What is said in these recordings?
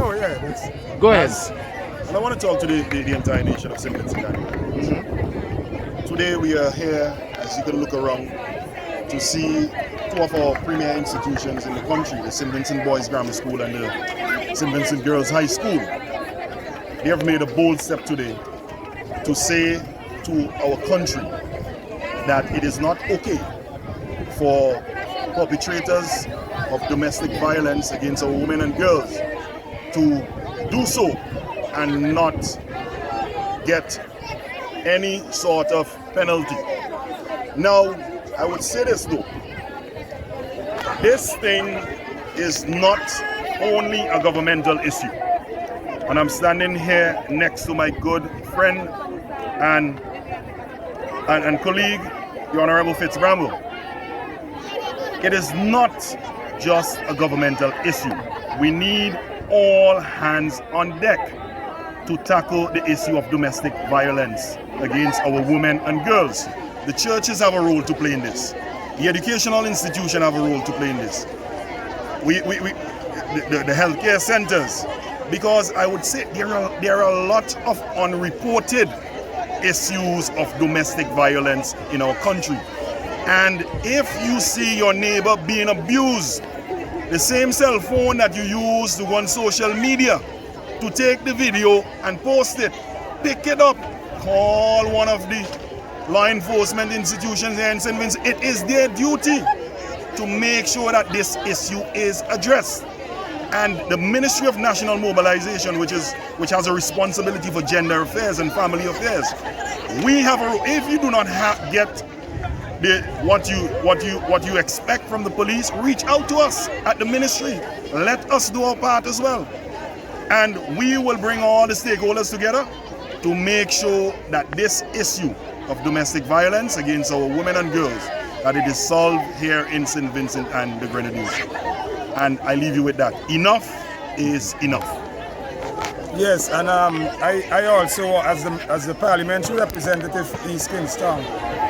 No, yeah. Go ahead. And I want to talk to the entire nation of St. Vincent and the Grenadines. Today we are here, as you can look around, to see two of our premier institutions in the country, the St. Vincent Boys Grammar School and the St. Vincent Girls High School. They have made a bold step today to say to our country that it is not okay for perpetrators of domestic violence against our women and girls to do so and not get any sort of penalty. Now, I would say this though, this thing is not only a governmental issue. And I'm standing here next to my good friend and colleague, the Honorable Bramble. It is not just a governmental issue. We need all hands on deck to tackle the issue of domestic violence against our women and girls. The churches have a role to play in this. The educational institutions have a role to play in this. The healthcare centers, because I would say there are a lot of unreported issues of domestic violence in our country. And if you see your neighbor being abused, the same cell phone that you use to go on social media to take the video and post it, pick it up, call one of the law enforcement institutions here in St. Vincent. It is their duty to make sure that this issue is addressed. And the Ministry of National Mobilization, which has a responsibility for gender affairs and family affairs, we have a, if you do not get what you expect from the police, reach out to us at the ministry. Let us do our part as well. And we will bring all the stakeholders together to make sure that this issue of domestic violence against our women and girls, that it is solved here in St. Vincent and the Grenadines. And I leave you with that. Enough is enough. Yes, and I also, as the parliamentary representative of East Kingstown,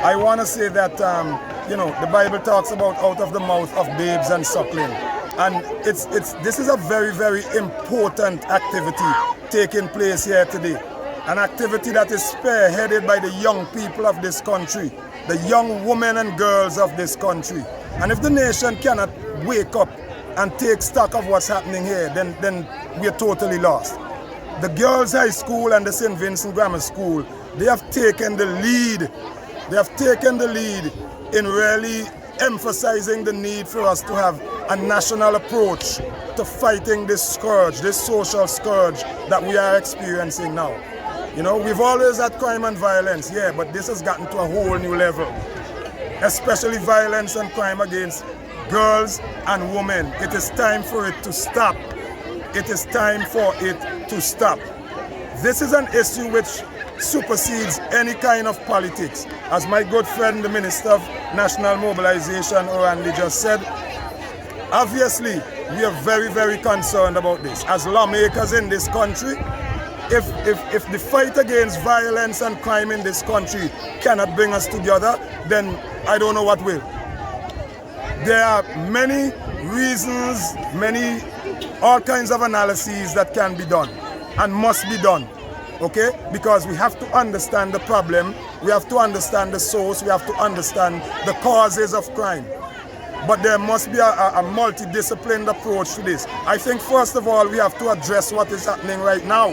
I want to say that the Bible talks about out of the mouth of babes and suckling, and this is a very, very important activity taking place here today, an activity that is spearheaded by the young people of this country, the young women and girls of this country. And if the nation cannot wake up and take stock of what's happening here, then we're totally lost. The Girls High School and the St. Vincent Grammar School, they have taken the lead. They have taken the lead in really emphasizing the need for us to have a national approach to fighting this scourge, this social scourge that we are experiencing now. You know, we've always had crime and violence, yeah, but this has gotten to a whole new level, especially violence and crime against girls and women. It is time for it to stop. It is time for it to stop. This is an issue which supersedes any kind of politics. As my good friend, the Minister of National Mobilization, Orando, just said, obviously, we are very, very concerned about this. As lawmakers in this country, if the fight against violence and crime in this country cannot bring us together, then I don't know what will. There are many reasons, all kinds of analyses that can be done and must be done, okay? Because we have to understand the problem, we have to understand the source, we have to understand the causes of crime. But there must be a multidisciplined approach to this. I think first of all, we have to address what is happening right now.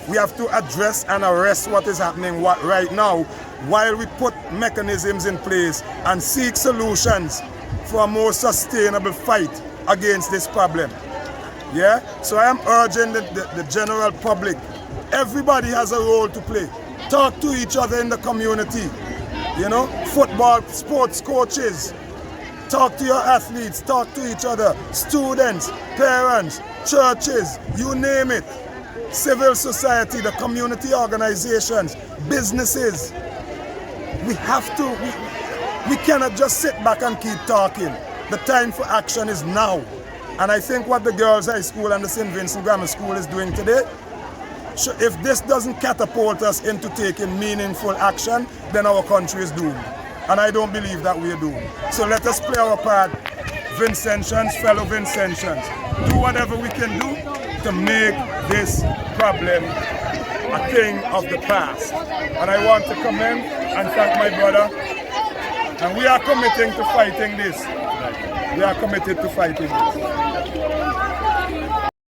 We have to address and arrest what is happening right now while we put mechanisms in place and seek solutions for a more sustainable fight against this problem. Yeah? So I am urging the general public, everybody has a role to play. Talk to each other in the community. You know, football, sports coaches, talk to your athletes, talk to each other, students, parents, churches, you name it. Civil society, the community organizations, businesses. We have to, we cannot just sit back and keep talking. The time for action is now. And I think what the Girls High School and the St. Vincent Grammar School is doing today, if this doesn't catapult us into taking meaningful action, then our country is doomed. And I don't believe that we are doomed. So let us play our part Vincentians, fellow Vincentians, do whatever we can do to make this problem a thing of the past. And I want to commend and thank my brother. And we are committing to fighting this. We are committed to fighting this.